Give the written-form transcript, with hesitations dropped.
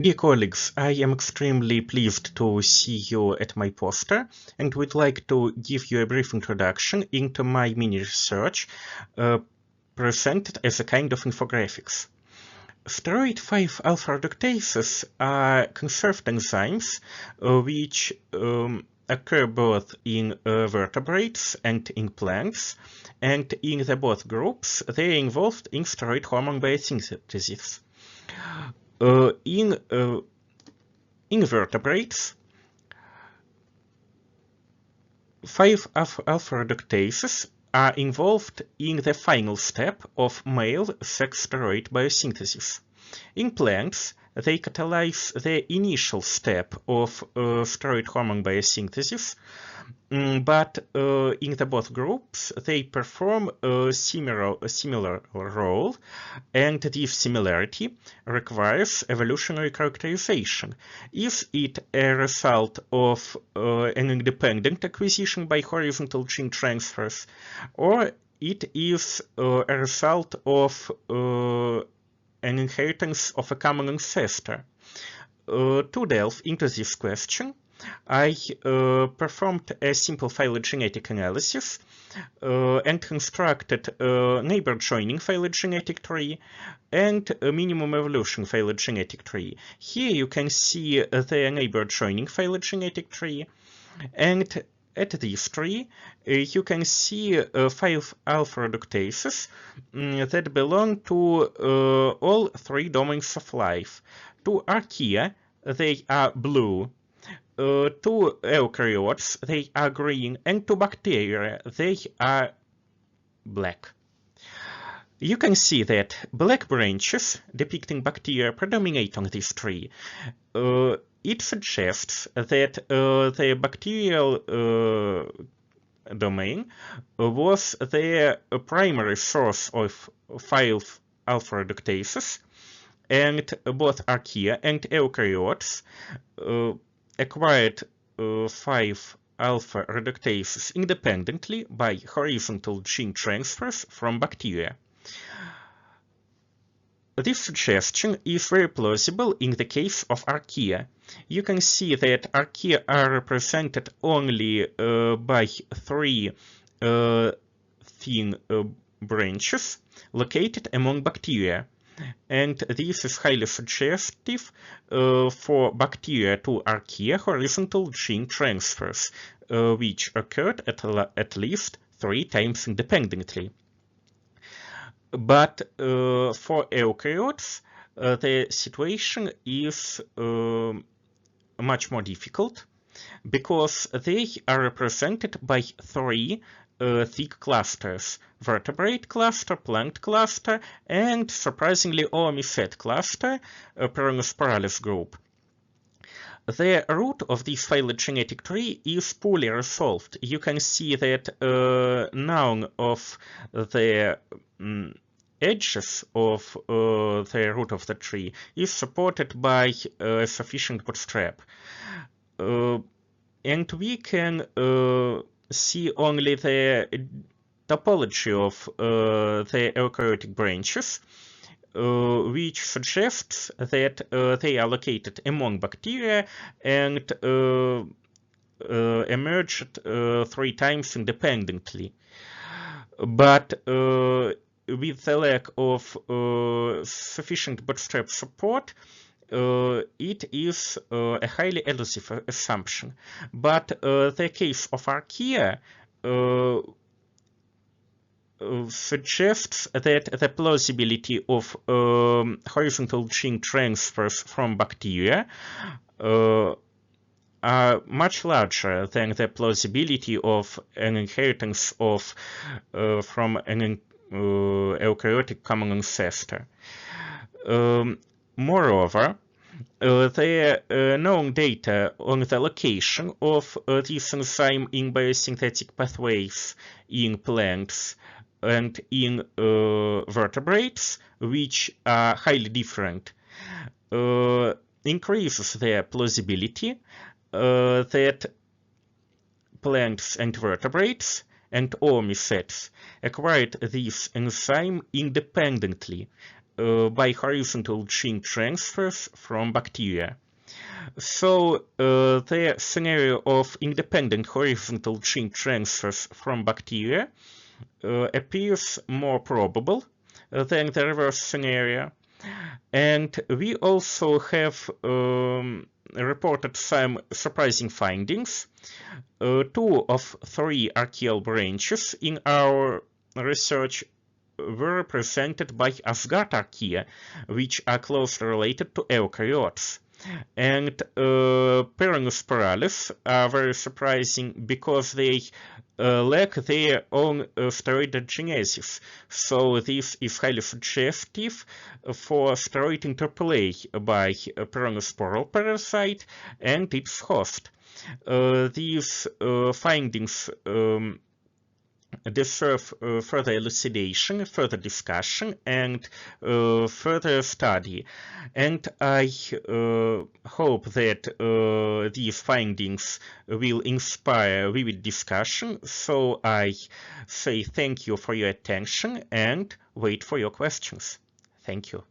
Dear colleagues, I am extremely pleased to see you at my poster and would like to give you a brief introduction into my mini research presented as a kind of infographics. Steroid 5-alpha reductases are conserved enzymes which occur both in vertebrates and in plants, and in the both groups they are involved in steroid hormone biosynthesis. In vertebrates, 5-alpha reductases are involved in the final step of male sex steroid biosynthesis. In plants, they catalyze the initial step of steroid hormone biosynthesis, but in the both groups they perform a similar role, and this similarity requires evolutionary characterization. Is it a result of an independent acquisition by horizontal gene transfers, or it is a result of an inheritance of a common ancestor? To delve into this question, I performed a simple phylogenetic analysis and constructed a neighbor joining phylogenetic tree and a minimum evolution phylogenetic tree. Here you can see the neighbor joining phylogenetic tree, and at this tree you can see 5-alpha reductases that belong to all three domains of life. To archaea, they are blue. To eukaryotes, they are green, and to bacteria, they are black. You can see that black branches depicting bacteria predominate on this tree. It suggests that the bacterial domain was the primary source of 5-alpha reductases, and both archaea and eukaryotes acquired 5-alpha reductases independently by horizontal gene transfers from bacteria. This suggestion is very plausible in the case of archaea. You can see that archaea are represented only by three thin branches located among bacteria, and this is highly suggestive for bacteria to archaea horizontal gene transfers, which occurred at least 3 times independently. But for eukaryotes, the situation is much more difficult, because they are represented by 3 thick clusters: vertebrate cluster, plant cluster, and surprisingly oomycete cluster, peronospiralis group. The root of this phylogenetic tree is poorly resolved. You can see that none of the edges of the root of the tree is supported by a sufficient bootstrap. And we can see only the topology of the eukaryotic branches, which suggests that they are located among bacteria and emerged 3 times independently. But with the lack of sufficient bootstrap support, it is a highly elusive assumption. But the case of archaea suggests that the plausibility of horizontal gene transfers from bacteria are much larger than the plausibility of an inheritance of from an eukaryotic common ancestor. Moreover, the known data on the location of this enzyme in biosynthetic pathways in plants and in vertebrates, which are highly different, increases the plausibility that plants and vertebrates and oomycetes acquired this enzyme independently, by horizontal gene transfers from bacteria. So the scenario of independent horizontal gene transfers from bacteria appears more probable than the reverse scenario. And we also have reported some surprising findings. 2 of 3 archaeal branches in our research were represented by Asgard archaea, which are closely related to eukaryotes. And Peronospirales are very surprising because they lack their own steroid genesis. So this is highly suggestive for steroid interplay by peronosporal parasite and its host. These findings deserve further elucidation, further discussion, and further study. And I hope that these findings will inspire vivid discussion. So I say thank you for your attention and wait for your questions. Thank you.